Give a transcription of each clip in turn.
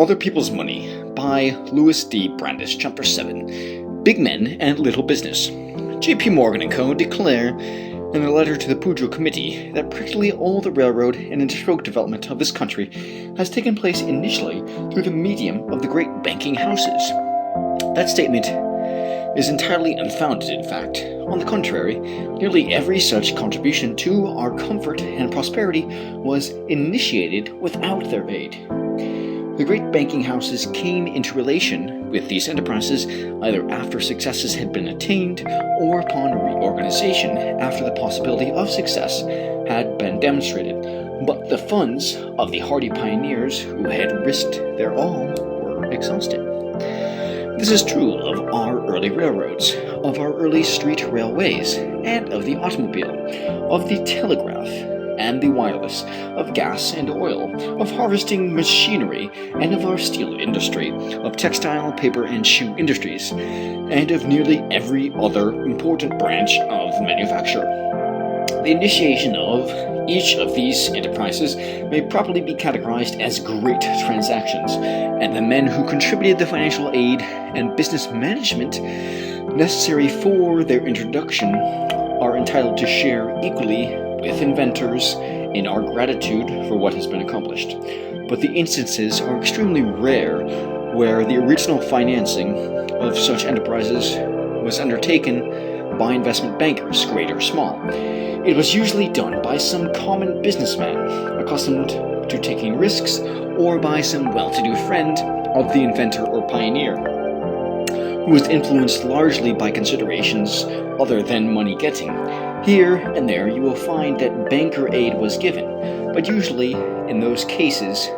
Other People's Money by Louis D. Brandeis, Chapter 7, Big Men and Little Business. J.P. Morgan & Co. declare in a letter to the Poudre Committee that practically all the railroad and interstroke development of this country has taken place initially through the medium of the great banking houses. That statement is entirely unfounded, in fact. On the contrary, nearly every such contribution to our comfort and prosperity was initiated without their aid. The great banking houses came into relation with these enterprises either after successes had been attained or upon reorganization after the possibility of success had been demonstrated. But the funds of the hardy pioneers who had risked their all were exhausted. This is true of our early railroads, of our early street railways, and of the automobile, of the telegraph and the wireless, of gas and oil, of harvesting machinery, and of our steel industry, of textile, paper, and shoe industries, and of nearly every other important branch of manufacture. The initiation of each of these enterprises may properly be categorized as great transactions, and the men who contributed the financial aid and business management necessary for their introduction are entitled to share equally with inventors in our gratitude for what has been accomplished. But the instances are extremely rare where the original financing of such enterprises was undertaken by investment bankers, great or small. It was usually done by some common businessman accustomed to taking risks, or by some well-to-do friend of the inventor or pioneer, who was influenced largely by considerations other than money-getting. Here and there you will find that banker aid was given, but usually in those cases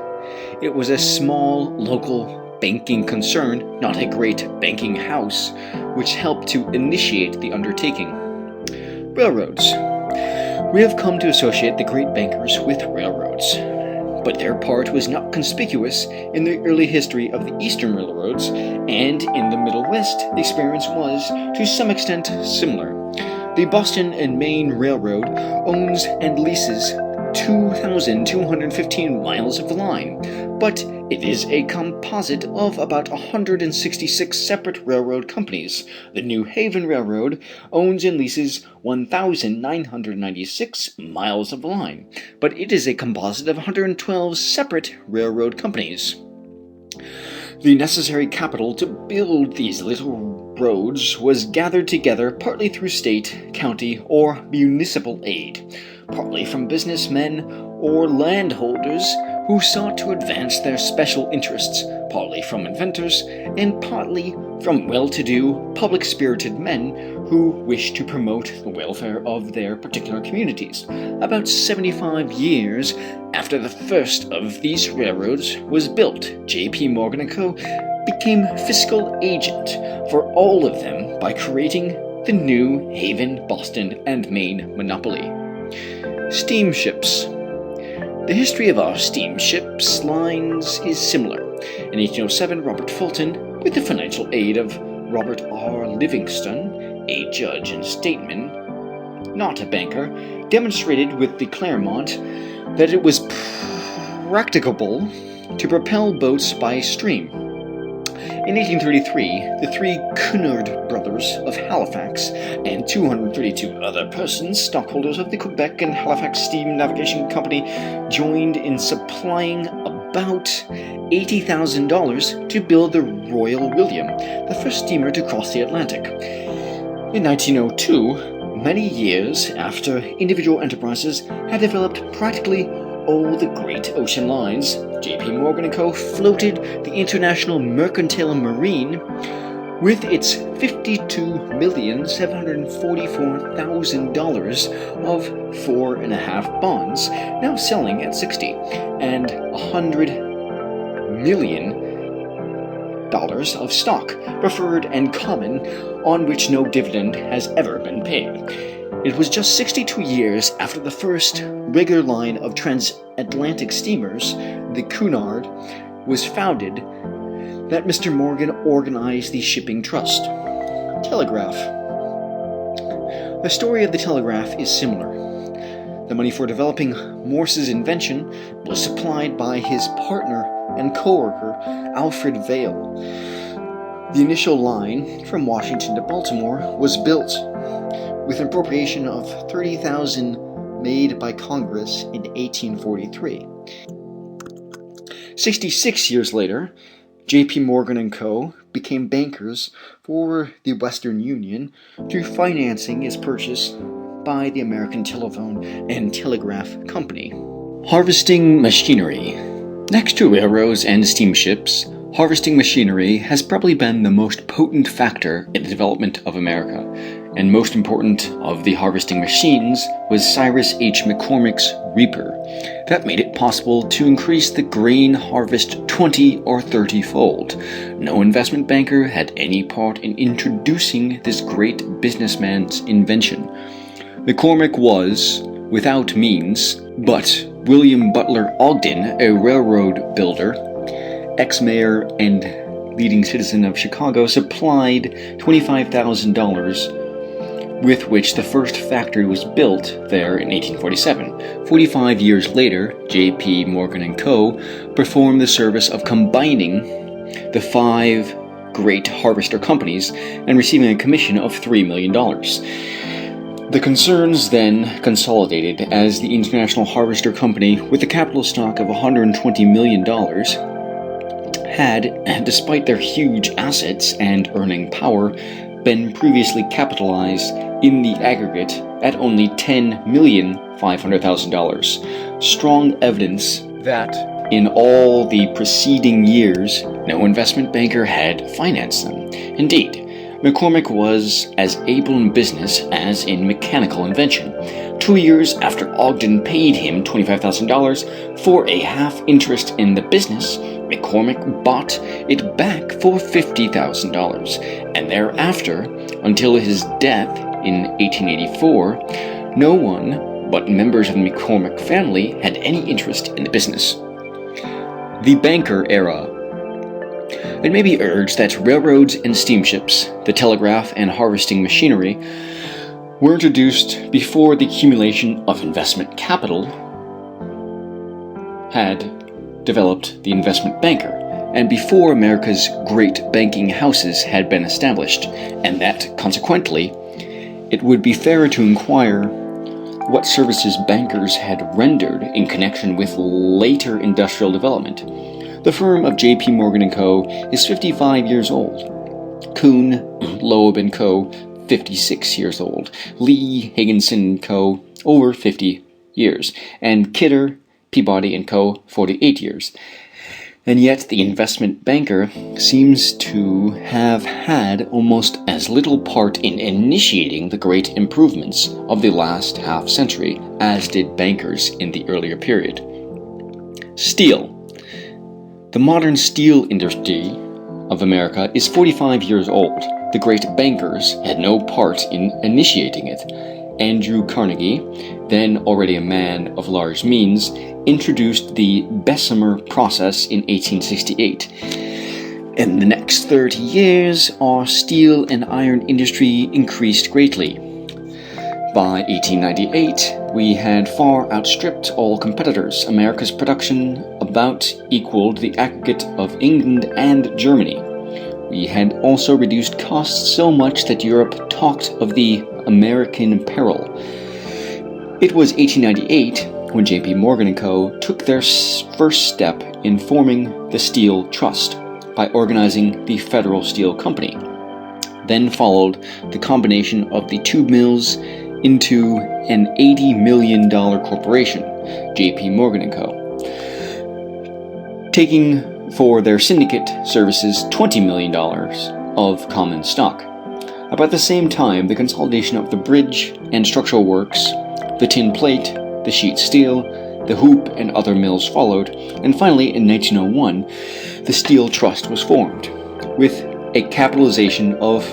it was a small local banking concern, not a great banking house, which helped to initiate the undertaking. Railroads. We have come to associate the great bankers with railroads, but their part was not conspicuous in the early history of the Eastern railroads, and in the Middle West the experience was, to some extent, similar. The Boston and Maine Railroad owns and leases 2,215 miles of the line, but it is a composite of about 166 separate railroad companies. The New Haven Railroad owns and leases 1,996 miles of the line, but it is a composite of 112 separate railroad companies. The necessary capital to build these little roads was gathered together partly through state, county, or municipal aid, partly from businessmen or landholders who sought to advance their special interests, partly from inventors, and partly from well-to-do, public-spirited men who wished to promote the welfare of their particular communities. About 75 years after the first of these railroads was built, J.P. Morgan & Co. became fiscal agent for all of them by creating the New Haven, Boston, and Maine monopoly. Steamships. The history of our steamships lines is similar. In 1807, Robert Fulton, with the financial aid of Robert R. Livingston, a judge and statesman, not a banker, demonstrated with the Clermont that it was practicable to propel boats by stream. In 1833, the three Cunard brothers of Halifax and 232 other persons, stockholders of the Quebec and Halifax Steam Navigation Company, joined in supplying about $80,000 to build the Royal William, the first steamer to cross the Atlantic. In 1902, many years after individual enterprises had developed practically all the great ocean lines, J.P. Morgan & Co. floated the International Mercantile Marine with its $52,744,000 of 4.5 bonds, now selling at 60, and $100 million of stock, preferred and common, on which no dividend has ever been paid. It was just 62 years after the first regular line of transatlantic steamers, the Cunard, was founded that Mr. Morgan organized the Shipping Trust. Telegraph. The story of the telegraph is similar. The money for developing Morse's invention was supplied by his partner and co-worker, Alfred Vail. The initial line from Washington to Baltimore was built with an appropriation of $30,000 made by Congress in 1843. 66 years later, J.P. Morgan & Co. became bankers for the Western Union through financing its purchase by the American Telephone and Telegraph Company. Harvesting machinery. Next to railroads and steamships, harvesting machinery has probably been the most potent factor in the development of America, and most important of the harvesting machines was Cyrus H. McCormick's reaper. That made it possible to increase the grain harvest 20 or 30-fold. No investment banker had any part in introducing this great businessman's invention. McCormick was without means, but William Butler Ogden, a railroad builder, ex-mayor and leading citizen of Chicago, supplied $25,000 with which the first factory was built there in 1847. 45 years later, J.P. Morgan & Co. performed the service of combining the 5 great harvester companies and receiving a commission of $3 million. The concerns then consolidated as the International Harvester Company with a capital stock of $120 million had, despite their huge assets and earning power, been previously capitalized in the aggregate at only $10,500,000. Strong evidence that in all the preceding years, no investment banker had financed them. Indeed, McCormick was as able in business as in mechanical invention. 2 years after Ogden paid him $25,000 for a half interest in the business, McCormick bought it back for $50,000, and thereafter, until his death in 1884, no one but members of the McCormick family had any interest in the business. The banker era. It may be urged that railroads and steamships, the telegraph and harvesting machinery, were introduced before the accumulation of investment capital had developed the investment banker, and before America's great banking houses had been established, and that, consequently, it would be fairer to inquire what services bankers had rendered in connection with later industrial development. The firm of J.P. Morgan & Co. is 55 years old. Kuhn, Loeb & Co., 56 years old. Lee, Higginson & Co., over 50 years. And Kidder, Peabody & Co., 48 years. And yet the investment banker seems to have had almost as little part in initiating the great improvements of the last half century as did bankers in the earlier period. Steel. The modern steel industry of America is 45 years old. The great bankers had no part in initiating it. Andrew Carnegie, then already a man of large means, introduced the Bessemer process in 1868. In the next 30 years, our steel and iron industry increased greatly. By 1898, we had far outstripped all competitors. America's production about equaled the aggregate of England and Germany. We had also reduced costs so much that Europe talked of the American peril. It was 1898 when J.P. Morgan & Co. took their first step in forming the Steel Trust by organizing the Federal Steel Company. Then followed the combination of the two mills into an $80 million corporation, J.P. Morgan & Co., taking for their syndicate services $20 million of common stock. About the same time, the consolidation of the bridge and structural works, the tin plate, the sheet steel, the hoop, and other mills followed, and finally, in 1901, the Steel Trust was formed, with a capitalization of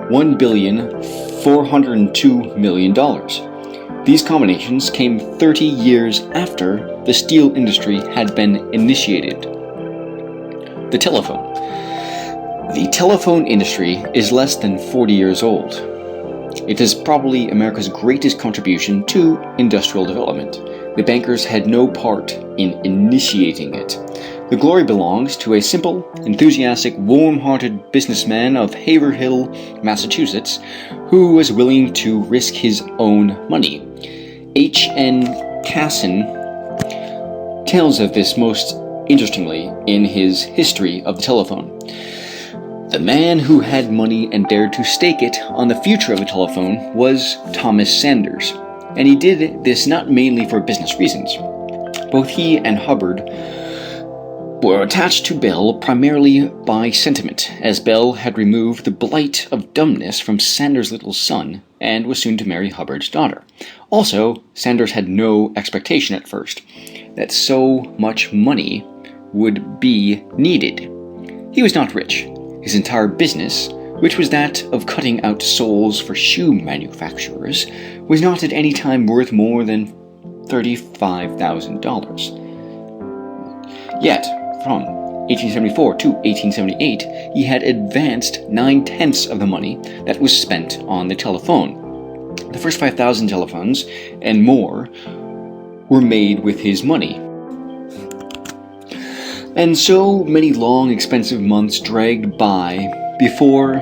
$1,402 million. These combinations came 30 years after the steel industry had been initiated. The telephone. The telephone industry is less than 40 years old. It is probably America's greatest contribution to industrial development. The bankers had no part in initiating it. The glory belongs to a simple, enthusiastic, warm-hearted businessman of Haverhill, Massachusetts, who was willing to risk his own money. H.N. Casson tells of this most interestingly in his History of the Telephone. The man who had money and dared to stake it on the future of the telephone was Thomas Sanders, and he did this not mainly for business reasons. Both he and Hubbard were attached to Bell primarily by sentiment, as Bell had removed the blight of dumbness from Sanders' little son and was soon to marry Hubbard's daughter. Also, Sanders had no expectation at first that so much money would be needed. He was not rich. His entire business, which was that of cutting out soles for shoe manufacturers, was not at any time worth more than $35,000. Yet, from 1874 to 1878, he had advanced 9/10 of the money that was spent on the telephone. The first 5,000 telephones and more were made with his money. And so many long, expensive months dragged by before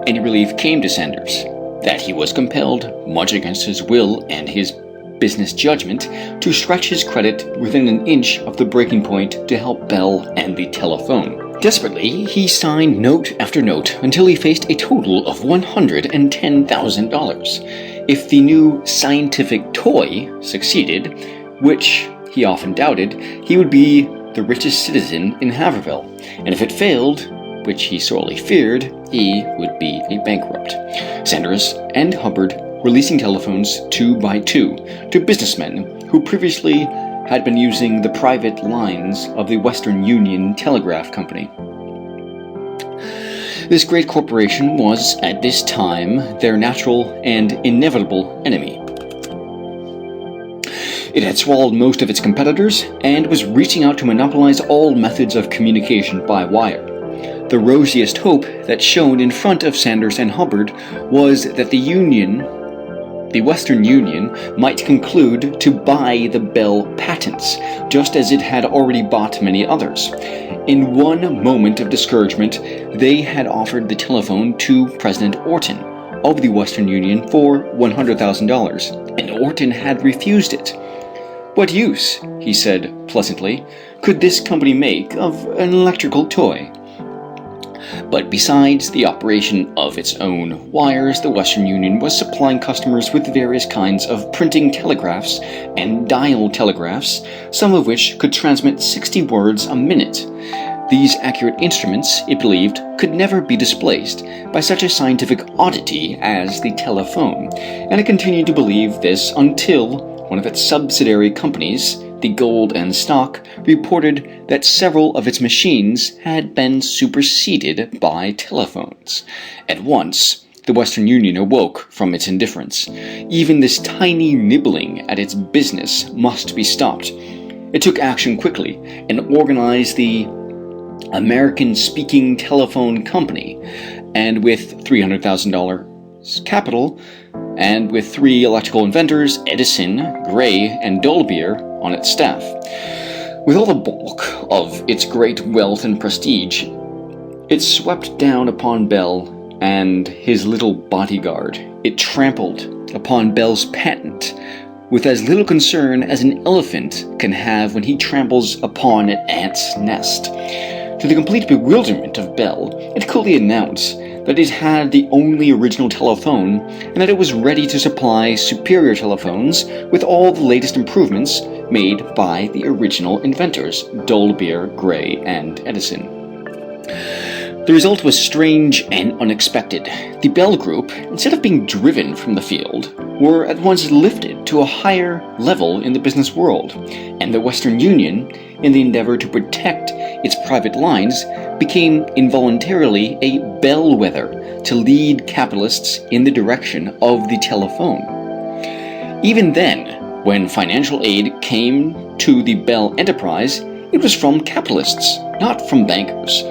any relief came to Sanders, that he was compelled, much against his will and his business judgment, to stretch his credit within an inch of the breaking point to help Bell and the telephone. Desperately, he signed note after note until he faced a total of $110,000. If the new scientific toy succeeded, which he often doubted, he would be the richest citizen in Haverhill, and if it failed, which he sorely feared, he would be a bankrupt. Sanders and Hubbard were leasing telephones 2 by 2 to businessmen who previously had been using the private lines of the Western Union Telegraph Company. This great corporation was, at this time, their natural and inevitable enemy. It had swallowed most of its competitors and was reaching out to monopolize all methods of communication by wire. The rosiest hope that shone in front of Sanders and Hubbard was that the Western Union, might conclude to buy the Bell patents, just as it had already bought many others. In one moment of discouragement, they had offered the telephone to President Orton of the Western Union for $100,000, and Orton had refused it. "What use," he said pleasantly, "could this company make of an electrical toy?" But besides the operation of its own wires, the Western Union was supplying customers with various kinds of printing telegraphs and dial telegraphs, some of which could transmit 60 words a minute. These accurate instruments, it believed, could never be displaced by such a scientific oddity as the telephone, and it continued to believe this until one of its subsidiary companies, the Gold and Stock, reported that several of its machines had been superseded by telephones. At once, the Western Union awoke from its indifference. Even this tiny nibbling at its business must be stopped. It took action quickly and organized the American Speaking Telephone Company, and with $300,000 capital, and with 3 electrical inventors, Edison, Gray, and Dolbear, on its staff. With all the bulk of its great wealth and prestige, it swept down upon Bell and his little bodyguard. It trampled upon Bell's patent with as little concern as an elephant can have when he tramples upon an ant's nest. To the complete bewilderment of Bell, it coolly announced that it had the only original telephone and that it was ready to supply superior telephones with all the latest improvements made by the original inventors, Dolbear, Gray, and Edison. The result was strange and unexpected. The Bell Group, instead of being driven from the field, were at once lifted to a higher level in the business world, and the Western Union, in the endeavor to protect its private lines, became involuntarily a bellwether to lead capitalists in the direction of the telephone. Even then, when financial aid came to the Bell enterprise, it was from capitalists, not from bankers.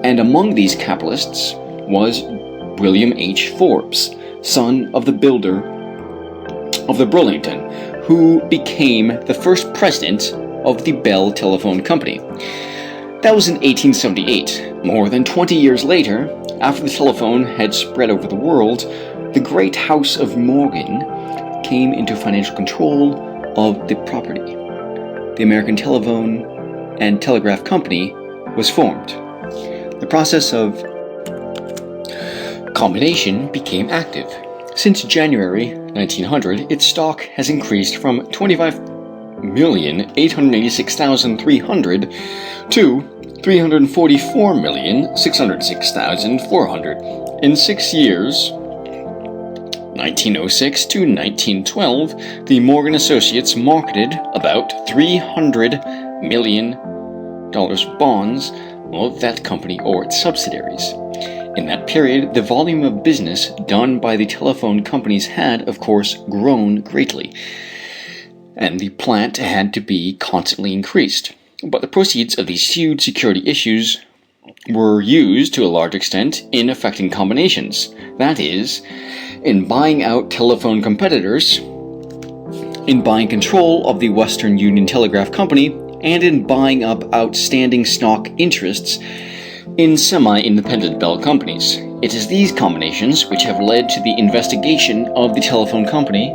And among these capitalists was William H. Forbes, son of the builder of the Burlington, who became the first president of the Bell Telephone Company. That was in 1878. More than 20 years later, after the telephone had spread over the world, the great House of Morgan came into financial control of the property. The American Telephone and Telegraph Company was formed. The process of combination became active. Since January 1900, its stock has increased from 25,886,300 to 344,606,400 in 6 years. 1906 to 1912, the Morgan Associates marketed about $300 million bonds of that company or its subsidiaries. In that period, the volume of business done by the telephone companies had, of course, grown greatly, and the plant had to be constantly increased. But the proceeds of these huge security issues were used to a large extent in effecting combinations. That is, in buying out telephone competitors, in buying control of the Western Union Telegraph Company, and in buying up outstanding stock interests in semi-independent Bell companies. It is these combinations which have led to the investigation of the telephone company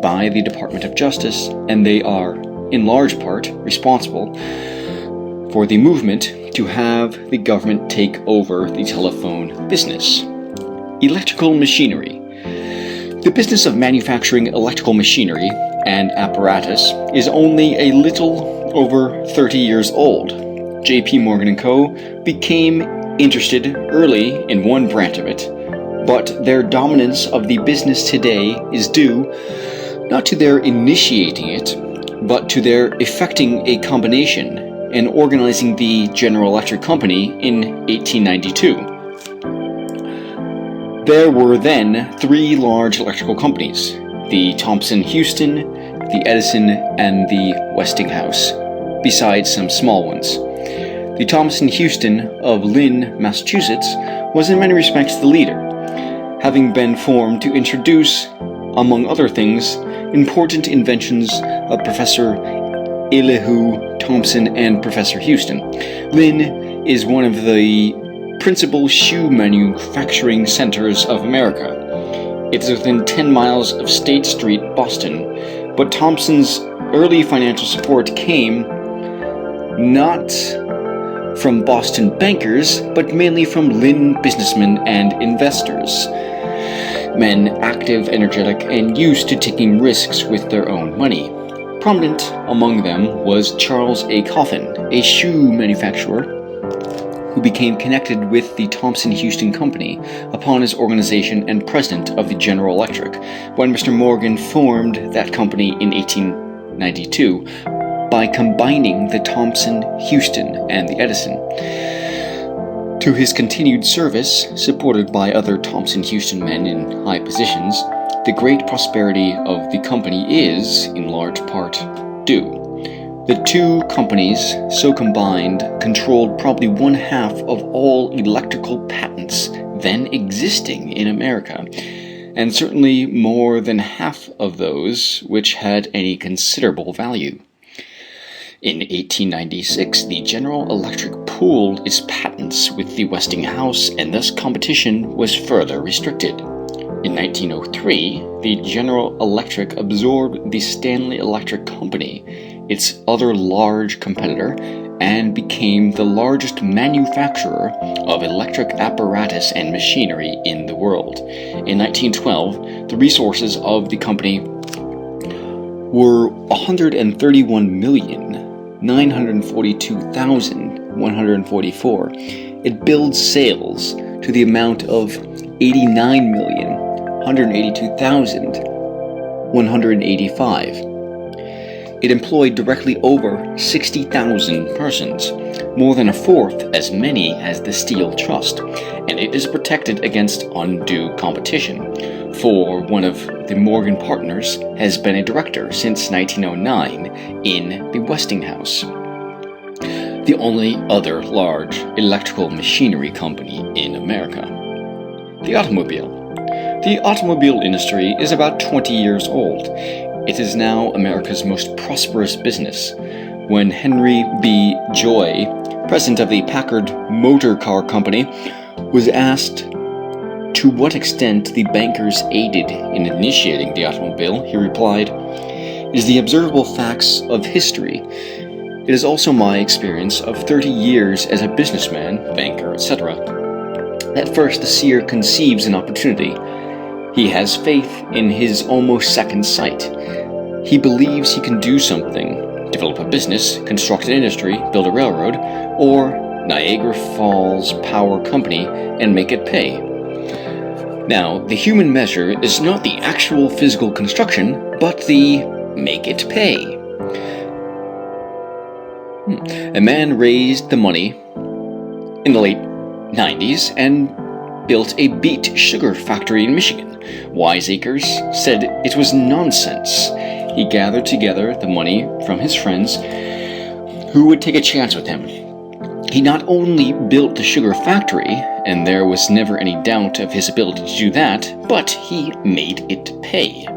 by the Department of Justice, and they are, in large part, responsible for the movement to have the government take over the telephone business. Electrical machinery. The business of manufacturing electrical machinery and apparatus is only a little over 30 years old. J.P. Morgan & Co. became interested early in one branch of it, but their dominance of the business today is due not to their initiating it, but to their effecting a combination and organizing the General Electric Company in 1892. There were then 3 large electrical companies: the Thomson-Houston, the Edison, and the Westinghouse, besides some small ones. The Thomson-Houston of Lynn, Massachusetts, was in many respects the leader, having been formed to introduce, among other things, important inventions of Professor Elihu Thomson and Professor Houston. Lynn is one of the principal shoe manufacturing centers of America. It is within 10 miles of State Street, Boston, but Thomson's early financial support came not from Boston bankers, but mainly from Lynn businessmen and investors, men active, energetic, and used to taking risks with their own money. Prominent among them was Charles A. Coffin, a shoe manufacturer who became connected with the Thomson-Houston Company upon his organization and president of the General Electric, when Mr. Morgan formed that company in 1892 by combining the Thomson-Houston and the Edison. To his continued service, supported by other Thomson-Houston men in high positions, the great prosperity of the company is, in large part, due. The 2 companies, so combined, controlled probably 1/2 of all electrical patents then existing in America, and certainly more than half of those which had any considerable value. In 1896, the General Electric pooled its patents with the Westinghouse, and thus competition was further restricted. In 1903, the General Electric absorbed the Stanley Electric Company, its other large competitor, and became the largest manufacturer of electric apparatus and machinery in the world. In 1912, the resources of the company were $131,942,144. It billed sales to the amount of $89,182,185. It employed directly over 60,000 persons, more than 1/4 as many as the Steel Trust, and it is protected against undue competition, for one of the Morgan partners has been a director since 1909 in the Westinghouse, the only other large electrical machinery company in America. The automobile. The automobile industry is about 20 years old. It is now America's most prosperous business. When Henry B. Joy, president of the Packard Motor Car Company, was asked to what extent the bankers aided in initiating the automobile, he replied, "It is the observable facts of history. It is also my experience of 30 years as a businessman, banker, etc. At first, the seer conceives an opportunity. He has faith in his almost second sight. He believes he can do something, develop a business, construct an industry, build a railroad, or Niagara Falls Power Company, and make it pay. Now, the human measure is not the actual physical construction, but the make it pay. A man raised the money in the late 90s and built a beet sugar factory in Michigan. Wiseacres said it was nonsense. He gathered together the money from his friends who would take a chance with him. He not only built the sugar factory, and there was never any doubt of his ability to do that, but he made it pay.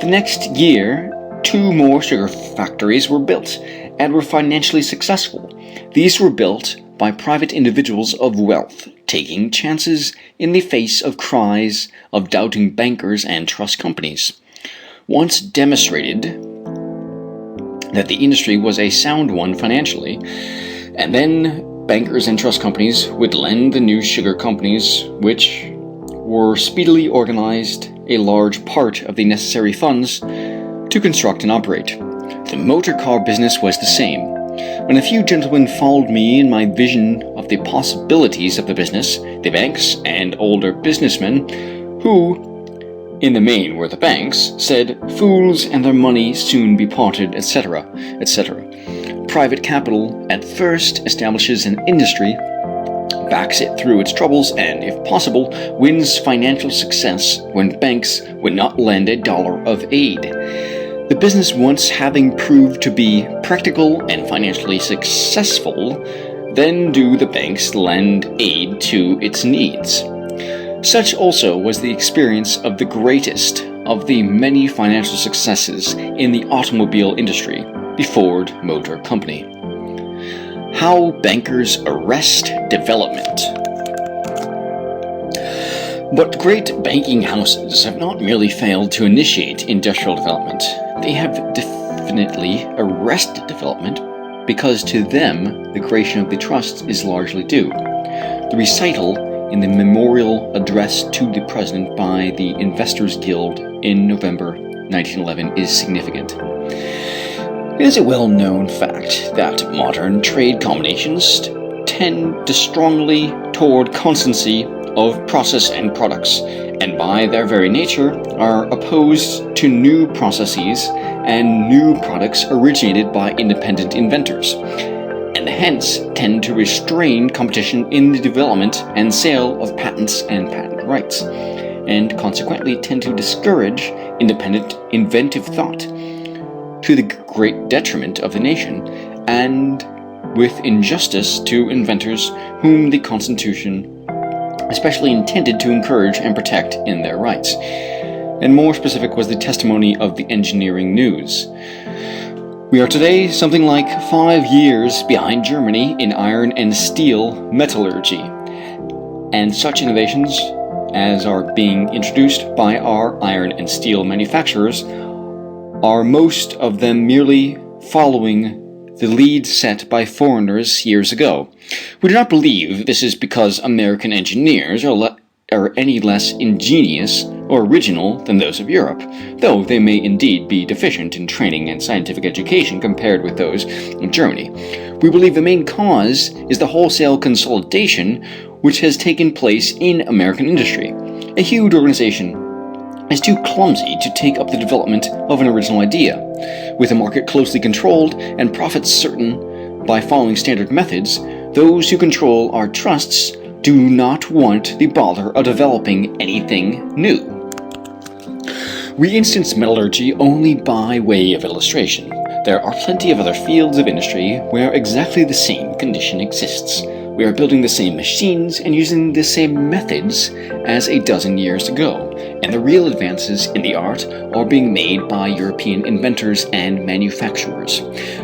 The next year, 2 more sugar factories were built and were financially successful. These were built by private individuals of wealth, taking chances in the face of cries of doubting bankers and trust companies. Once demonstrated that the industry was a sound one financially, and then bankers and trust companies would lend the new sugar companies, which were speedily organized, a large part of the necessary funds to construct and operate. The motor car business was the same. When a few gentlemen followed me in my vision of the possibilities of the business, the banks and older businessmen, who in the main were the banks, said, "Fools and their money soon be parted," etc., etc. Private capital at first establishes an industry, backs it through its troubles, and, if possible, wins financial success when banks would not lend a dollar of aid. The business, once having proved to be practical and financially successful, then do the banks lend aid to its needs. Such also was the experience of the greatest of the many financial successes in the automobile industry, the Ford Motor Company. How bankers arrest development. But great banking houses have not merely failed to initiate industrial development, they have definitely arrested development, because to them the creation of the trusts is largely due. The recital in the memorial address to the President by the Investors Guild in November 1911 is significant. It is a well-known fact that modern trade combinations tend strongly toward constancy of process and products, and by their very nature are opposed to new processes and new products originated by independent inventors, and hence tend to restrain competition in the development and sale of patents and patent rights, and consequently tend to discourage independent inventive thought, to the great detriment of the nation, and with injustice to inventors whom the Constitution especially intended to encourage and protect in their rights. And more specific was the testimony of the Engineering News. We are today something like 5 years behind Germany in iron and steel metallurgy, and such innovations as are being introduced by our iron and steel manufacturers are most of them merely following the lead set by foreigners years ago. We do not believe this is because American engineers are any less ingenious or original than those of Europe, though they may indeed be deficient in training and scientific education compared with those of Germany. We believe the main cause is the wholesale consolidation which has taken place in American industry. A huge organization is too clumsy to take up the development of an original idea. With a market closely controlled and profits certain by following standard methods, those who control our trusts do not want the bother of developing anything new. We instance metallurgy only by way of illustration. There are plenty of other fields of industry where exactly the same condition exists. We are building the same machines and using the same methods as a dozen years ago, and the real advances in the art are being made by European inventors and manufacturers,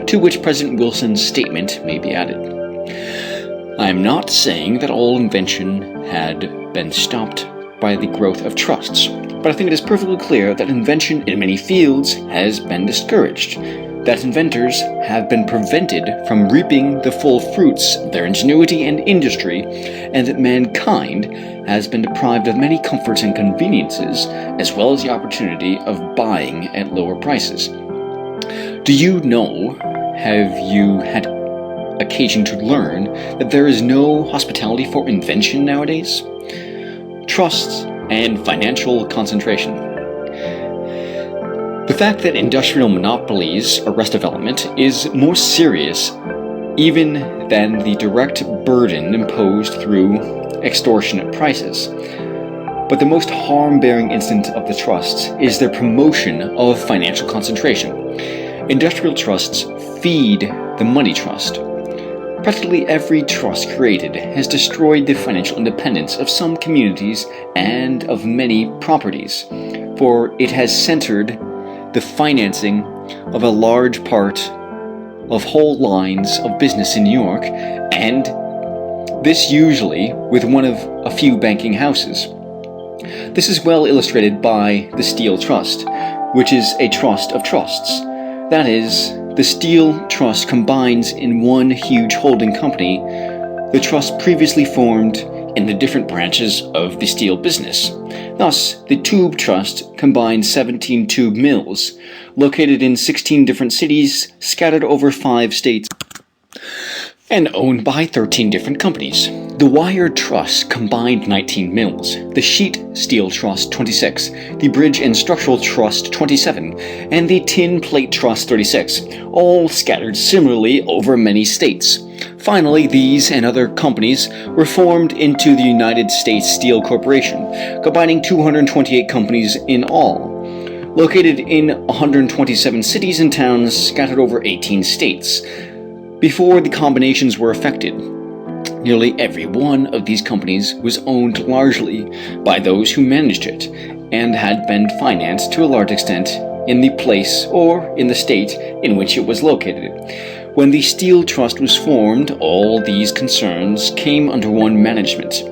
to which President Wilson's statement may be added. I am not saying that all invention had been stopped by the growth of trusts, but I think it is perfectly clear that invention in many fields has been discouraged, that inventors have been prevented from reaping the full fruits of their ingenuity and industry, and that mankind has been deprived of many comforts and conveniences, as well as the opportunity of buying at lower prices. Do you know, have you had occasion to learn, that there is no hospitality for invention nowadays? Trusts and financial concentration. The fact that industrial monopolies arrest development is more serious even than the direct burden imposed through extortionate prices. But the most harm-bearing instance of the trusts is their promotion of financial concentration. Industrial trusts feed the money trust. Practically every trust created has destroyed the financial independence of some communities and of many properties, for it has centered the financing of a large part of whole lines of business in New York, and this usually with one of a few banking houses. This is well illustrated by the Steel Trust, which is a trust of trusts. That is, the Steel Trust combines in one huge holding company the trust previously formed in the different branches of the steel business. Thus, the Tube Trust combines 17 tube mills, located in 16 different cities, scattered over 5 states, and owned by 13 different companies. The Wire Trust combined 19 mills, the Sheet Steel Trust 26, the Bridge and Structural Trust 27, and the Tin Plate Trust 36, all scattered similarly over many states. Finally, these and other companies were formed into the United States Steel Corporation, combining 228 companies in all, located in 127 cities and towns scattered over 18 states. Before the combinations were effected, nearly every one of these companies was owned largely by those who managed it, and had been financed to a large extent in the place or in the state in which it was located. When the Steel Trust was formed, all these concerns came under one management.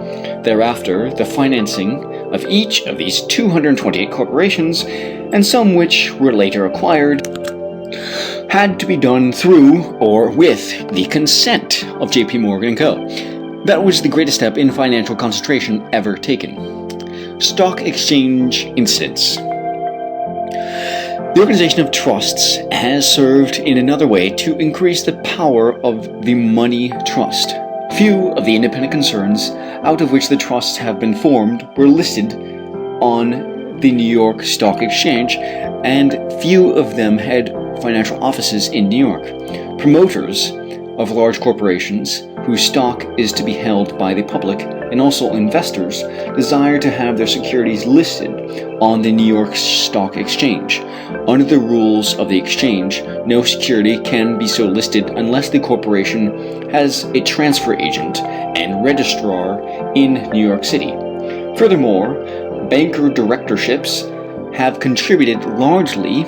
Thereafter, the financing of each of these 228 corporations, and some which were later acquired, had to be done through or with the consent of J.P. Morgan & Co. That was the greatest step in financial concentration ever taken. Stock exchange incidents. The organization of trusts has served in another way to increase the power of the money trust. Few of the independent concerns out of which the trusts have been formed were listed on the New York Stock Exchange, and few of them had financial offices in New York. Promoters of large corporations whose stock is to be held by the public, and also investors, desire to have their securities listed on the New York Stock Exchange. Under the rules of the exchange, no security can be so listed unless the corporation has a transfer agent and registrar in New York City. Furthermore, banker directorships have contributed largely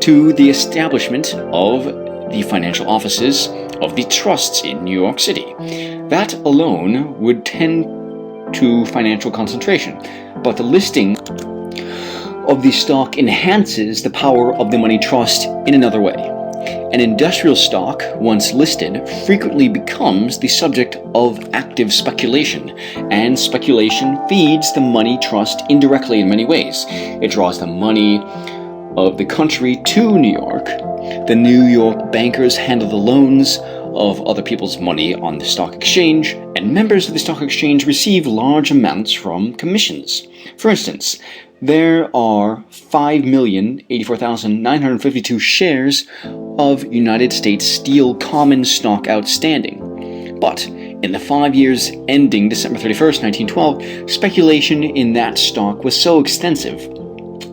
to the establishment of the financial offices of the trusts in New York City. That alone would tend to financial concentration, but the listing of the stock enhances the power of the money trust in another way. An industrial stock, once listed, frequently becomes the subject of active speculation, and speculation feeds the money trust indirectly in many ways. It draws the money of the country to New York. The New York bankers handle the loans of other people's money on the stock exchange, and members of the stock exchange receive large amounts from commissions. For instance, there are 5,084,952 shares of United States Steel common stock outstanding. But in the 5 years ending December 31st, 1912, speculation in that stock was so extensive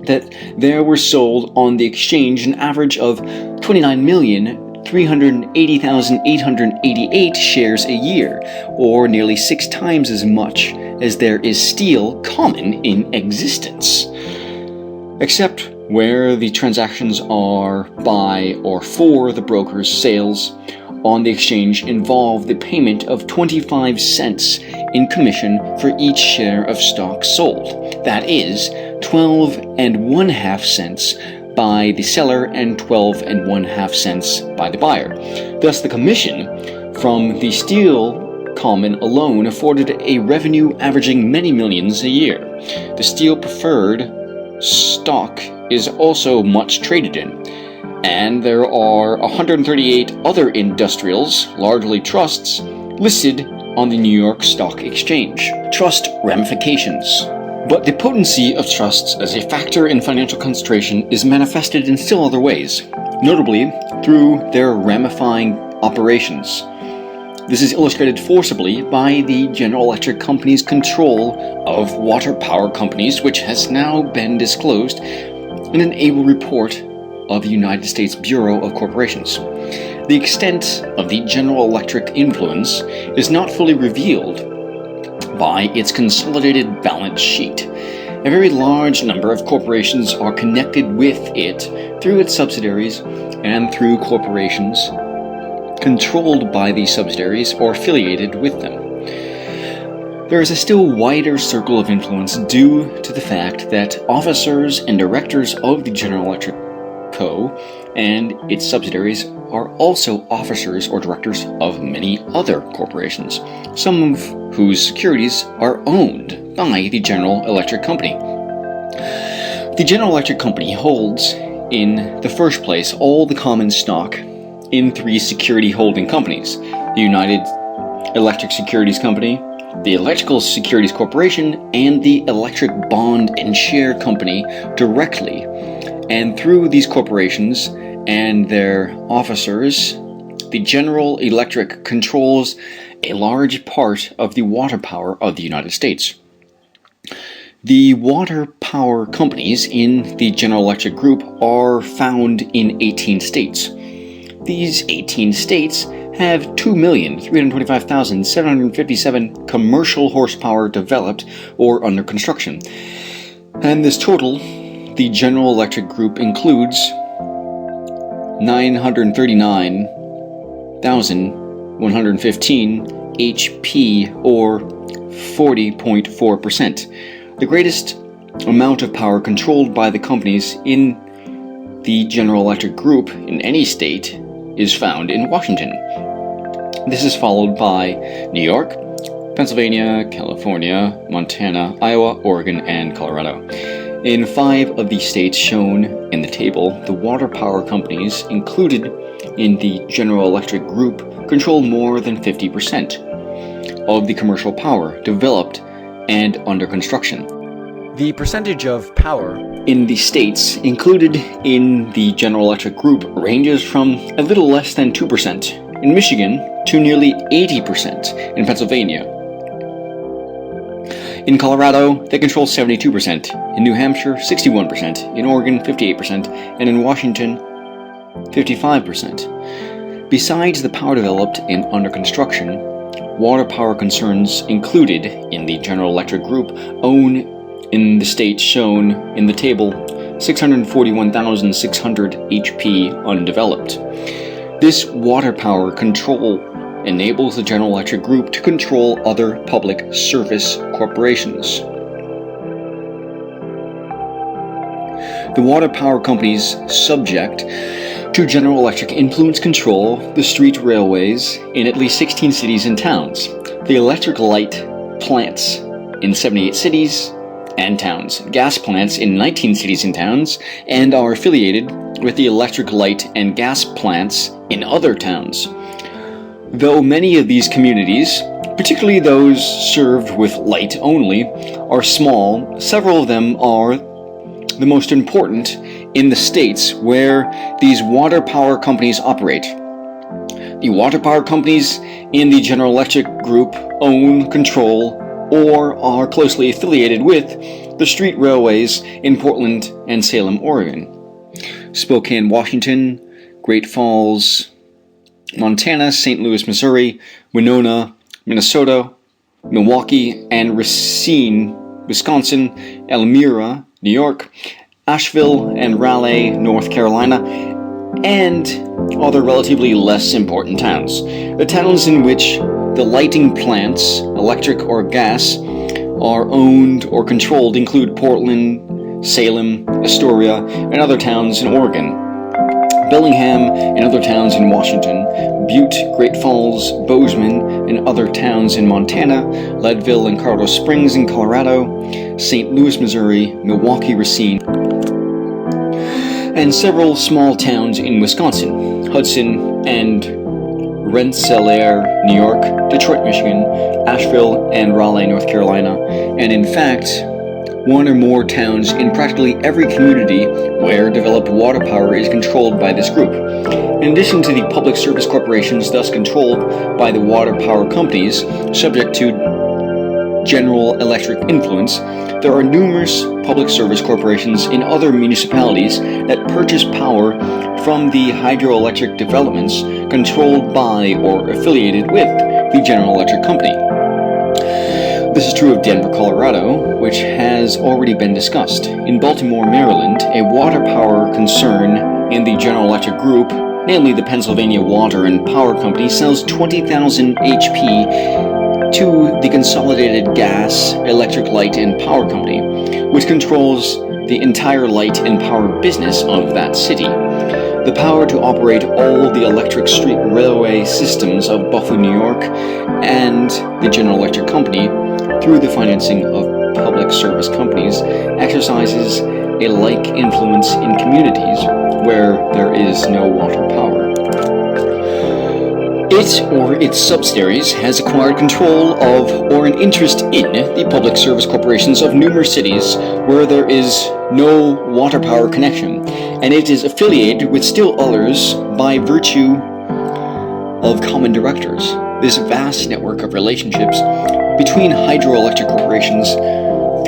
that there were sold on the exchange an average of 29,200,000 380,888 shares a year, or nearly 6 times as much as there is steel common in existence. Except where the transactions are by or for the broker's sales on the exchange involve the payment of 25 cents in commission for each share of stock sold. That is 12.5 cents by the seller and 12.5 cents by the buyer. Thus, the commission from the steel common alone afforded a revenue averaging many millions a year. The steel preferred stock is also much traded in, and there are 138 other industrials, largely trusts, listed on the New York Stock Exchange. Trust ramifications. But the potency of trusts as a factor in financial concentration is manifested in still other ways, notably through their ramifying operations. This is illustrated forcibly by the General Electric Company's control of water power companies, which has now been disclosed in an able report of the United States Bureau of Corporations. The extent of the General Electric influence is not fully revealed by its consolidated balance sheet. A very large number of corporations are connected with it through its subsidiaries and through corporations controlled by these subsidiaries or affiliated with them. There is a still wider circle of influence due to the fact that officers and directors of the General Electric Co. and its subsidiaries are also officers or directors of many other corporations, some of whose securities are owned by the General Electric Company. The General Electric Company holds, in the first place, all the common stock in 3 security holding companies: the United Electric Securities Company, the Electrical Securities Corporation, and the Electric Bond and Share Company directly. And through these corporations and their officers, the General Electric controls a large part of the water power of the United States. The water power companies in the General Electric Group are found in 18 states. These 18 states have 2,325,757 commercial horsepower developed or under construction. And this total, the General Electric Group includes 939,115 HP, or 40.4%. The greatest amount of power controlled by the companies in the General Electric Group in any state is found in Washington. This is followed by New York, Pennsylvania, California, Montana, Iowa, Oregon, and Colorado. In 5 of the states shown in the table, the water power companies included in the General Electric Group control more than 50% of the commercial power developed and under construction. The percentage of power in the states included in the General Electric Group ranges from a little less than 2% in Michigan to nearly 80% in Pennsylvania. In Colorado, they control 72%, in New Hampshire 61%, in Oregon 58%, and in Washington 55%. Besides the power developed and under construction, water power concerns included in the General Electric Group own, in the states shown in the table, 641,600 HP undeveloped. This water power control enables the General Electric Group to control other public service corporations. The water power companies subject to General Electric influence control the street railways in at least 16 cities and towns, the electric light plants in 78 cities and towns, gas plants in 19 cities and towns, and are affiliated with the electric light and gas plants in other towns. Though many of these communities, particularly those served with light only, are small, several of them are the most important in the states where these water power companies operate. The water power companies in the General Electric Group own, control, or are closely affiliated with the street railways in Portland and Salem, Oregon, Spokane, Washington, Great Falls, Montana, St. Louis, Missouri, Winona, Minnesota, Milwaukee and Racine, Wisconsin, Elmira, New York, Asheville and Raleigh, North Carolina, and other relatively less important towns. The towns in which the lighting plants, electric or gas, are owned or controlled include Portland, Salem, Astoria, and other towns in Oregon, Bellingham and other towns in Washington, Butte, Great Falls, Bozeman, and other towns in Montana, Leadville and Colorado Springs in Colorado, St. Louis, Missouri, Milwaukee, Racine, and several small towns in Wisconsin, Hudson and Rensselaer, New York, Detroit, Michigan, Asheville and Raleigh, North Carolina, and in fact, one or more towns in practically every community where developed water power is controlled by this group. In addition to the public service corporations thus controlled by the water power companies, subject to general electric influence, there are numerous public service corporations in other municipalities that purchase power from the hydroelectric developments controlled by or affiliated with the General Electric Company. This is true of Denver, Colorado, which has already been discussed. In Baltimore, Maryland, a water power concern in the General Electric Group, namely the Pennsylvania Water and Power Company, sells 20,000 HP to the Consolidated Gas, Electric Light and Power Company, which controls the entire light and power business of that city. The power to operate all the electric street railway systems of Buffalo, New York, and the General Electric Company, through the financing of public service companies, exercises a like influence in communities where there is no water power. It or its subsidiaries has acquired control of or an interest in the public service corporations of numerous cities where there is no water power connection, and it is affiliated with still others by virtue of common directors. This vast network of relationships between hydroelectric corporations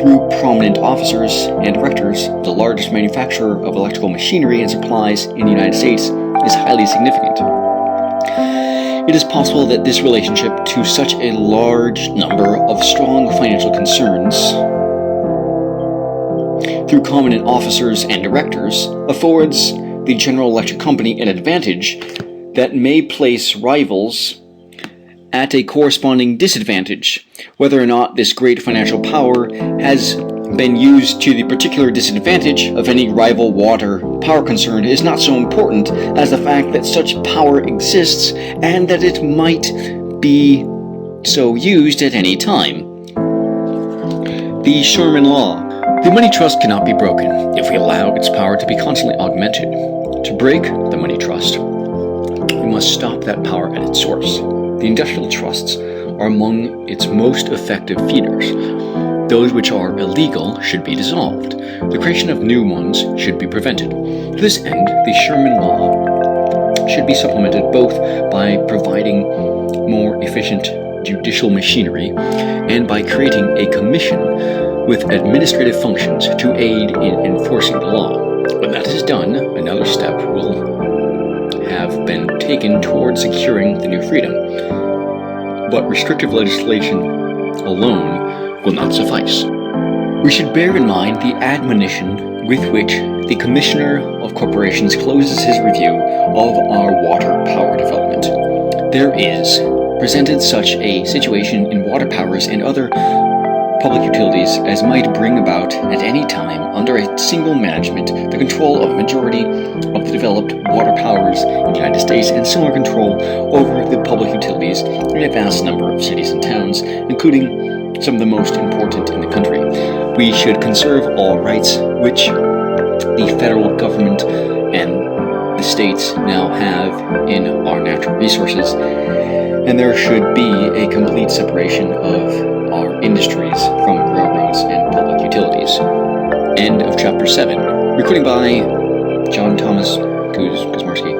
through prominent officers and directors, the largest manufacturer of electrical machinery and supplies in the United States, is highly significant. It is possible that this relationship to such a large number of strong financial concerns through prominent officers and directors affords the General Electric Company an advantage that may place rivals at a corresponding disadvantage. Whether or not this great financial power has been used to the particular disadvantage of any rival water power concern is not so important as the fact that such power exists and that it might be so used at any time. The Sherman Law. The money trust cannot be broken if we allow its power to be constantly augmented. To break the money trust, we must stop that power at its source. The industrial trusts are among its most effective feeders. Those which are illegal should be dissolved. The creation of new ones should be prevented. To this end, the Sherman Law should be supplemented both by providing more efficient judicial machinery and by creating a commission with administrative functions to aid in enforcing the law. When that is done, another step will have been taken toward securing the new freedom. But restrictive legislation alone will not suffice. We should bear in mind the admonition with which the Commissioner of Corporations closes his review of our water power development. There is presented such a situation in water powers and other public utilities as might bring about at any time under a single management the control of a majority of the developed water powers in the United States and similar control over the public utilities in a vast number of cities and towns, including some of the most important in the country. We should conserve all rights which the federal government and the states now have in our natural resources, and there should be a complete separation of our industries from railroads and public utilities. End of Chapter 7. Recording by John Thomas Kuzmarski.